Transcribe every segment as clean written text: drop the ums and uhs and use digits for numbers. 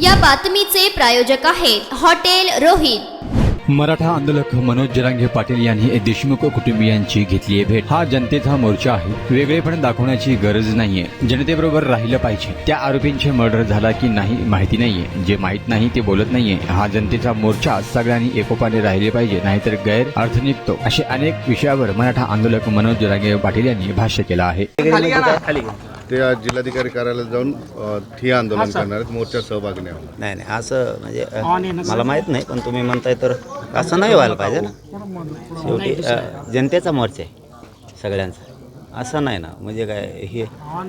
या बातमीचे प्रायोजक आहेत हॉटेल रोहित। मराठा आंदोलक मनोज जरांगे पाटील यांनी देशमुख कुटुंबियांची घेतली भेट। हा जनतेचा मोर्चा आहे, वेगळेपण दाखवण्याची गरज नाहीये, जनतेबरोबर राहिलं पाहिजे। त्या आरोपींचे मर्डर झाला की नाही माहिती नाहीये, जे माहित नाही ते बोलत नाहीये। हा जनतेचा मोर्चा, सगळ्यांनी एकोपाने राहिले पाहिजे, नाहीतर गैर अर्थ निघतो। असे अनेक विषयावर मराठा आंदोलक मनोज जरांगे पाटील यांनी भाष्य केलं आहे। ते आज जिल्हाधिकारी कार्यालयात जाऊन ठिय्या आंदोलन करणार आहेत, मोर्चात सहभागी नाही होणार। नाही असं म्हणजे मला माहीत नाही, पण तुम्ही म्हणताय तर असं नाही व्हायला पाहिजे ना। शेवटी जनतेचा मोर्चा आहे सगळ्यांचा, असं नाही ना। म्हणजे काय हे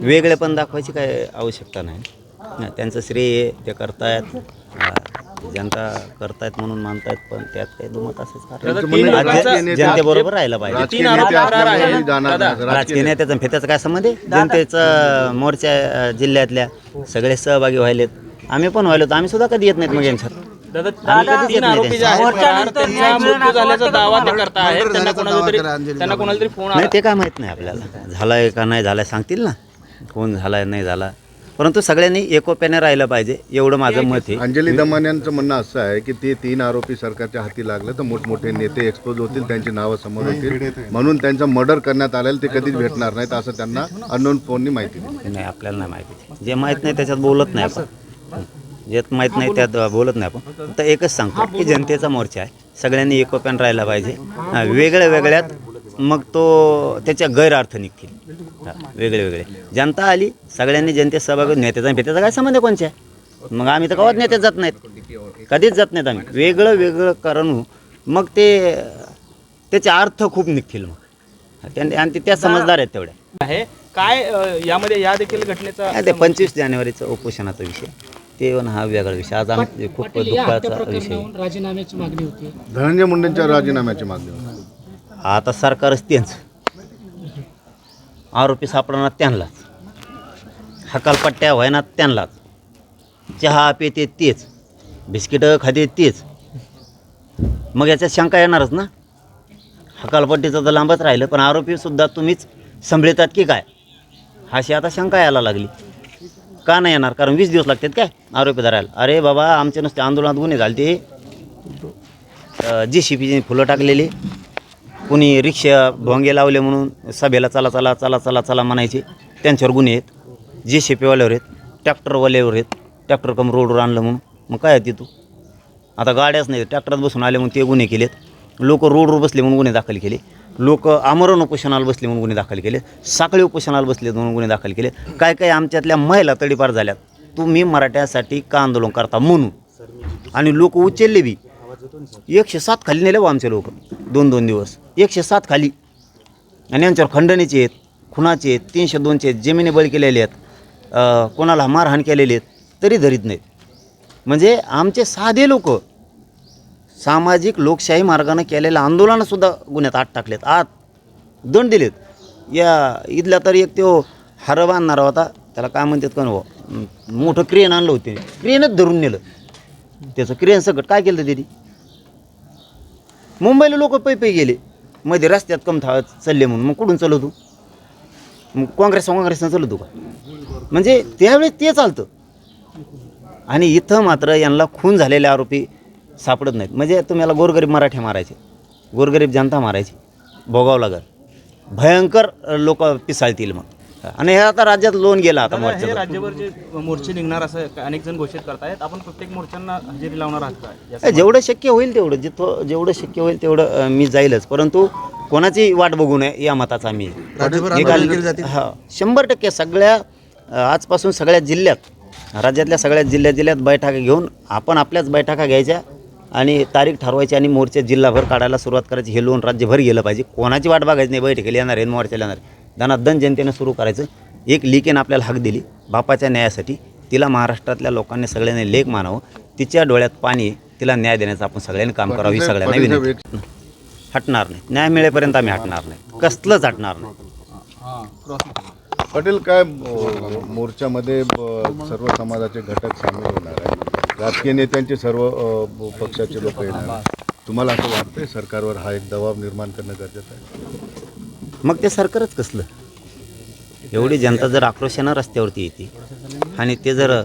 वेगळेपण दाखवायची काय आवश्यकता नाही। त्यांचं श्रेय ते करतायत, जनता करतायत म्हणून मानतायत, पण त्यात काही दुमत असंच जनतेबरोबर राहिलं पाहिजे। राजकीय नेत्याचा फेत्याचा काय संबंध आहे? जनतेचा मोर्चा जिल्ह्यातल्या सगळे सहभागी व्हायलेत, आम्ही पण व्हायलो, आम्ही सुद्धा कधी येत नाहीत मग यांच्यात। नाही ते काय माहित नाही आपल्याला, झालाय का नाही झालाय सांगतील ना, कोण झालाय नाही झाला, परंतु सगळ्यांनी एकोप्याने राहिलं पाहिजे, एवढं माझं मत आहे। अंजली दमन यांचं म्हणणं असं आहे की ते 3 आरोपी सरकारच्या हाती लागले तर मोठमोठे नेते एक्सपोज होतील, त्यांची नावं समोर येतील, म्हणून त्यांचं मर्डर करण्यात आलेलं ते कधीच भेटणार नाहीत, असं त्यांना अननोन फोननी माहिती दिली। नाही आपल्याला नाही माहिती, जे माहीत नाही त्याच्यात बोलत नाही आपण, जे माहीत नाही त्यात बोलत नाही आपण। फक्त एकच सांगतो की जनतेचा मोर्चा आहे, सगळ्यांनी एकोप्याने राहायला पाहिजे। वेगळ्या वेगळ्यात मग तो त्याच्या गैरअर्थ निघतील, वेगळे वेगळे। जनता आली, सगळ्यांनी जनतेत सहभागी, नेत्याचा फेत्याचा काय संबंध आहे कोणच्या? मग आम्ही तर कवाच नेत्यात जात नाहीत, कधीच जात नाहीत आम्ही। वेगळं वेगळं करून मग ते त्याचे अर्थ खूप निघतील मग, आणि त्या समजदार आहेत तेवढ्या आहे काय यामध्ये या देखील घटनेचा ते 25 जानेवारीचा उपोषणाचा विषय, ते पण हा वेगळा विषय। आज आम्ही खूप दुःखाचा विषय, राजीनाम्याची मागणी होती, धनंजय मुंडेंच्या राजीनाम्याची मागणी होती। आता सरकारच त्यांचं, आरोपी सापडणार त्यांनाच, हकालपट्ट्या व्हायना त्यांनाच, चहा पिते तेच, बिस्किटं खाते तेच, मग याच्यात शंका येणारच ना। हकालपट्टीचं तर लांबच राहिलं, पण आरोपीसुद्धा तुम्हीच संभळतात की काय, अशी आता शंका यायला लागली। का नाही येणार? कारण 20 दिवस लागतात काय आरोपी धरायला? अरे बाबा, आमचे नुसते आंदोलनात गुन्हे झाले, ते JCBने फुलं टाकलेली, कुणी रिक्षा भोंगे लावले म्हणून सभेला चला चला चला चला चला म्हणायचे, त्यांच्यावर गुन्हे आहेत। JCBवाल्यावर आहेत, ट्रॅक्टरवाल्यावर आहेत, ट्रॅक्टर कम रोडवर आणलं म्हणून, मग काय आहे तिथं? आता गाड्याच नाही, ट्रॅक्टरात बसून आले म्हणून ते गुन्हे केलेत, लोक रोडवर बसले म्हणून गुन्हे दाखल केले, लोक आमरण उपोषणाला बसले म्हणून गुन्हे दाखल केले, साखळी उपोषणाला बसले म्हणून गुन्हे दाखल केले, काय काय आमच्यातल्या महिला तडीपार झाल्यात, तुम्ही मराठ्यासाठी का आंदोलन करता म्हणून। आणि लोक उचलले बी, 107 खाली नेले बा आमचे लोक, 2-2 दिवस 107 खाली, आणि यांच्यावर खंडणीचे आहेत, खुनाचे आहेत, 302चे आहेत, जमिनी बळी केलेले आहेत, कोणाला मारहाण केलेले आहेत, तरी धरीत नाहीत। म्हणजे आमचे साधे लोक सामाजिक लोकशाही मार्गाने केलेल्या आंदोलनासुद्धा गुन्ह्यात आत टाकलेत, आत दंड दिलेत। या इथल्या तर एक तो हरव आणणारा होता, त्याला काय म्हणतात का हो, मोठं क्रेन आणलं होते, क्रेनच धरून नेलं, त्याचं क्रेन सकट काय केलं त्यांनी? मुंबईला लोक पै गेले, मध्ये रस्त्यात कम चालले म्हणून, मग कुठून चालवतो? मग काँग्रेसनं चालवतो का? म्हणजे त्यावेळेस ते चालतं, आणि इथं मात्र यांना खून झालेले आरोपी सापडत नाहीत। म्हणजे तुम्हाला गोरगरीब मराठे मारायचे, गोरगरीब जनता मारायची, भोगावं लागल, भयंकर लोक पिसाळतील मग। आणि हे आता राज्यात लोन गेला, आता हे राज्यभरचे मोर्चे निघणार असं अनेक जण घोषित करतायत, आपण प्रत्येक मोर्चांना हजेरी लावणार आहात का? जेवढं शक्य होईल तेवढं, जेवढं शक्य होईल तेवढं मी जाईलच, परंतु कोणाची वाट बघू नये या मताचा मी। हा 100% सगळ्या आजपासून सगळ्या जिल्ह्यात, राज्यातल्या सगळ्या जिल्ह्यात बैठका घेऊन आपण आपल्याच बैठका घ्यायच्या आणि तारीख ठरवायची, आणि मोर्चे जिल्हाभर काढायला सुरुवात करायची। हे लोन राज्यभर गेलं पाहिजे, कोणाची वाट बघायची नाही, बैठकीला येणार आहे, मोर्चाला येणार आहे, धनाधन जनतेनं सुरू करायचं। एक लिकेन आपल्याला हक दिली बापाच्या न्यायासाठी, तिला महाराष्ट्रातल्या लोकांनी सगळ्यांनी लेख मानावं, तिच्या डोळ्यात पाणी, तिला न्याय देण्याचं आपण सगळ्यांनी काम करावं, ही सगळ्यांना विनंती। हटणार नाही, न्याय मिळेपर्यंत आम्ही हटणार नाही, कसलंच हटणार नाही। पाटील, काय मोर्चामध्ये सर्व समाजाचे घटक सामील होणार आहे, राजकीय नेत्यांचे सर्व पक्षाचे लोक येणार आहेत, तुम्हाला असं वाटतंय सरकारवर हा एक दबाव निर्माण करणं गरजेचं आहे? मग ते सरकारच कसलं? एवढी जनता जर आक्रोशानं रस्त्यावरती येते आणि ते जर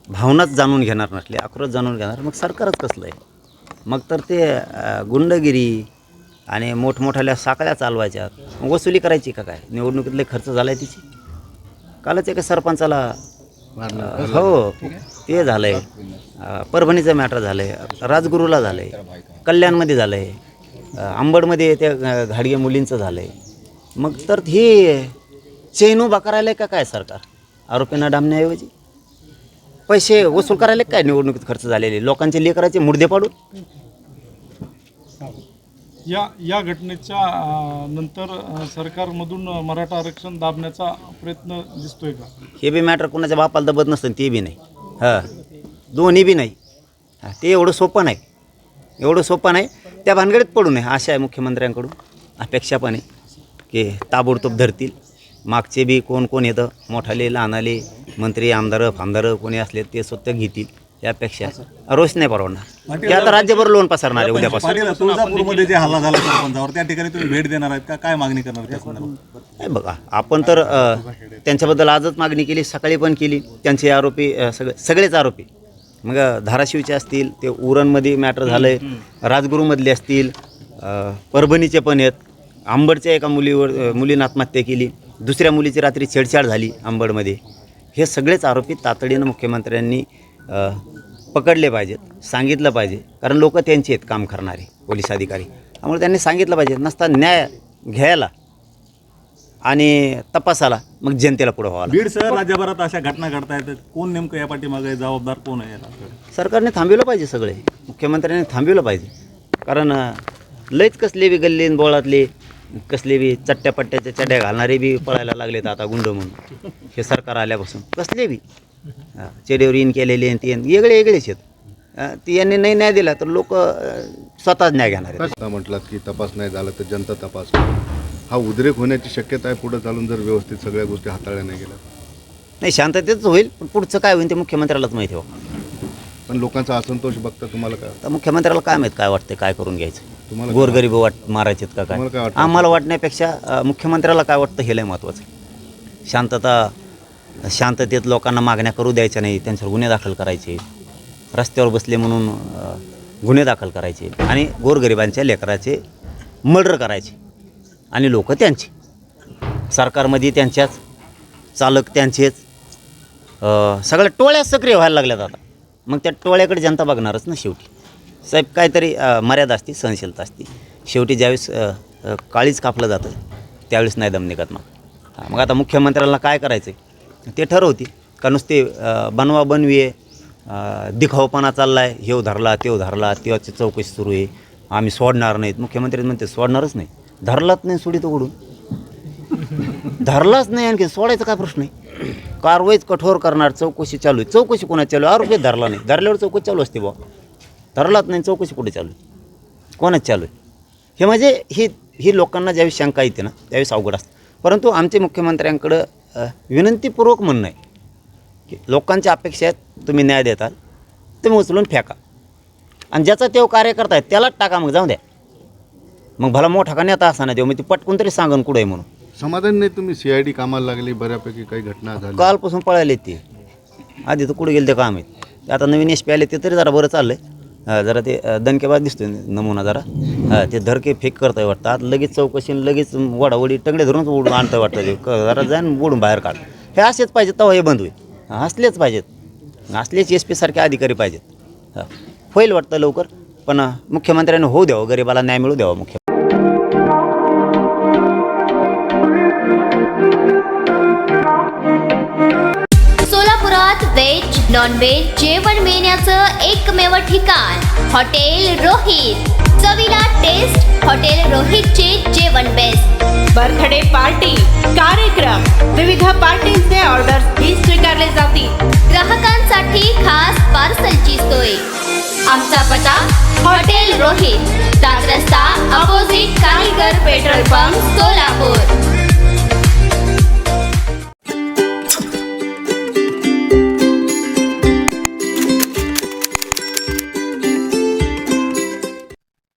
भावनाच जाणून घेणार नसले, आक्रोश जाणून घेणार, मग सरकारच कसलं आहे. मग तर ते गुंडगिरी आणि मोठमोठ्याल्या साखळ्या चालवायच्या, मग वसुली करायची का काय. निवडणुकीतले खर्च झाला आहे तिची. कालच एका सरपंचाला हो ते झालं आहे, परभणीचं मॅटर झालं आहे, राजगुरूला झालं आहे, कल्याणमध्ये झालं आहे, आंबडमध्ये त्या घाडगे मुलींचं झालं आहे. मग तर हे चैन उभा करायला का काय सरकार, आरोपींना डांबण्याऐवजी पैसे वसूल करायला काय निवडणुकीत खर्च झालेले, लोकांचे लेकराचे मुर्दे पाडून. या घटनेच्या नंतर सरकारमधून मराठा आरक्षण दाबण्याचा प्रयत्न दिसतोय का? हे बी मॅटर कोणाच्या बापाला दबत नसतं, ते बी नाही. हां, दोन्ही बी नाही. ते एवढं सोपं नाही, एवढं सोपं नाही. त्या भानगडीत पडू नये अशा आहे मुख्यमंत्र्यांकडून अपेक्षा पण आहे की ताबडतोब धरतील. मागचे बी कोण कोण येतं, मोठाले लहानाले मंत्री आमदार फामदार कोणी असले ते स्वतः घेतील यापेक्षा रोष नाही परवडणार. ते आता राज्यभर लोन पसरणार आहे उद्यापासून. तुळजापूरमध्ये जे हल्ला झाला सरपंचावर, त्या ठिकाणी तुम्ही भेट देणार आहेत का, काय मागणी करणार त्या संदर्भात? नाही बघा, आपण तर त्यांच्याबद्दल आजच मागणी केली, सकाळी पण केली. त्यांचे आरोपी सगळेच आरोपी मग धाराशिवचे असतील, ते उरणमध्ये मॅटर झालं आहे, राजगुरूमधले असतील, परभणीचे पण आहेत, आंबडच्या एका मुलीनं आत्महत्या केली, दुसऱ्या मुलीची रात्री छेडछाड झाली आंबडमध्ये. हे सगळेच आरोपी तातडीनं मुख्यमंत्र्यांनी पकडले पाहिजेत, सांगितलं पाहिजे. कारण लोक त्यांचे आहेत काम करणारे पोलीस अधिकारी, त्यामुळे त्यांनी सांगितलं पाहिजे. नसता न्याय घ्यायला आणि तपासाला मग जनतेला पुढं व्हावं. बीडसह राज्यभरात अशा घटना घडत आहेत, कोण नेमकं या पाठीमागे जबाबदार कोण आहे याला? सरकारने थांबवलं पाहिजे, सगळे मुख्यमंत्र्यांनी थांबवलं पाहिजे. कारण लयच कसले बी गल्लीन बोळातले कसले बी चट्ट्यापट्ट्याच्या चड्या घालणारे बी पळायला लागलेत आता गुंड म्हणून. हे सरकार आल्यापासून कसले बी चेडीवर इन केलेले ते वेगळे वेगळेच आहेत. ती यांनी नाही न्याय दिला तर लोक स्वतःच न्याय घेणार आहेत. आता म्हटलात की तपास नाही झाला तर जनता तपास, हा उद्रेक होण्याची शक्यता आहे पुढे चालून जर व्यवस्थित सगळ्या गोष्टी हाताळल्या नाही गेल्या? नाही, शांततेच होईल, पण पुढचं काय होईल ते मुख्यमंत्र्यालाच माहिती हो. पण लोकांचा असंतोष बघता तुम्हाला काय तर मुख्यमंत्र्याला काय माहीत काय वाटतं, काय करून घ्यायचं. तुम्हाला गोरगरीब मारायचेत का तुम्हाला काय काय, वाटतं? आम्हाला वाटण्यापेक्षा मुख्यमंत्र्याला काय वाटतं हे लय महत्त्वाचं आहे. शांततेत लोकांना मागण्या करू द्यायच्या नाही, त्यांच्यावर गुन्हे दाखल करायचे, रस्त्यावर बसले म्हणून गुन्हे दाखल करायचे आणि गोरगरिबांच्या लेकराचे मर्डर करायचे आणि लोक त्यांचे, सरकारमध्ये त्यांच्याच, चालक त्यांचेच, सगळ्या टोळ्या सक्रिय व्हायला लागल्यात आता. मग त्या टोळ्याकडे जनता बघणारच ना शेवटी. साहेब काहीतरी मर्यादा असते, सहनशीलता असते. शेवटी ज्यावेळेस काळीच कापलं जातं त्यावेळेस नाही दम निघत. मग आता मुख्यमंत्र्यांना काय करायचं ते ठरवते का नुसते बनवा बनवी आहे, दिखावपणा चालला आहे, हेव धरला तेव धरला, तेव्हाची चौकशी सुरू आहे, आम्ही सोडणार नाहीत. मुख्यमंत्री म्हणते सोडणारच नाही, धरलाच नाही सोडी तो उडून, धरलाच नाही आणखी सोडायचा काय प्रश्न आहे. कारवाईच कठोर करणार, चौकशी चालू आहे. चौकशी कोणाची चालू आहे? आरोपी धरला नाही, धरल्यावर चौकशी चालू असते बुवा. धरलाच नाही, चौकशी कुठे चालू आहे, कोणाच चालू आहे? हे म्हणजे ही लोकांना ज्यावेळेस शंका येते ना त्यावेळेस अवघड असतं. परंतु आमचे मुख्यमंत्र्यांकडं विनंतीपूर्वक म्हणणं आहे की लोकांच्या अपेक्षा आहेत, तुम्ही न्याय देताल तुम्ही उचलून फेका आणि ज्याचा तेव कार्यकर्ता आहे त्यालाच टाका, मग जाऊ द्या. मग भला मोठा का नेता असा ना देऊ, मग ती पटकून तरी सांगन कुठं आहे म्हणून. समाधान नाही तुम्ही? CID कामाला लागली, बऱ्यापैकी काही घटना झाल्या. कालपासून पळायले ते, आधी तर कुठे गेले ते काम आहेत. आता नवीन SP आले ते तरी जरा बरं चाललं आहे. जरा ते दणकेबाज दिसतोय नमुना जरा. ते धरके फेक करताय वाटतं. आता लगेच चौकशी लगेच वडावडी टंगडे धरून उडून आणताय वाटतं. ते जरा जाऊन बुडून बाहेर काढ. हे असेच पाहिजेत तेव्हा हे बंद होईल. असलेच पाहिजेत, असलेच SP सारखे अधिकारी पाहिजेत. होईल वाटतं लवकर, पण मुख्यमंत्र्यांनी होऊ द्यावं, गरिबाला न्याय मिळू द्यावा. मुख्य सोलापुरात व्हेज नॉन व्हेज जेवण मिळण्याचं एकमेव ठिकाण हॉटेल रोहित. चवीला टेस्ट, हॉटेल रोहितचे जेवण बेस्ट. बर्थडे पार्टी, कार्यक्रम, विविध पार्टींचे ऑर्डर्स ही स्वीकारले जातील. ग्राहकांसाठी खास पार्सलची सोय. आमचा पत्ता हॉटेल रोहित, 7 रस्ता अपोजिट कारीगर पेट्रोल पंप, सोलापूर.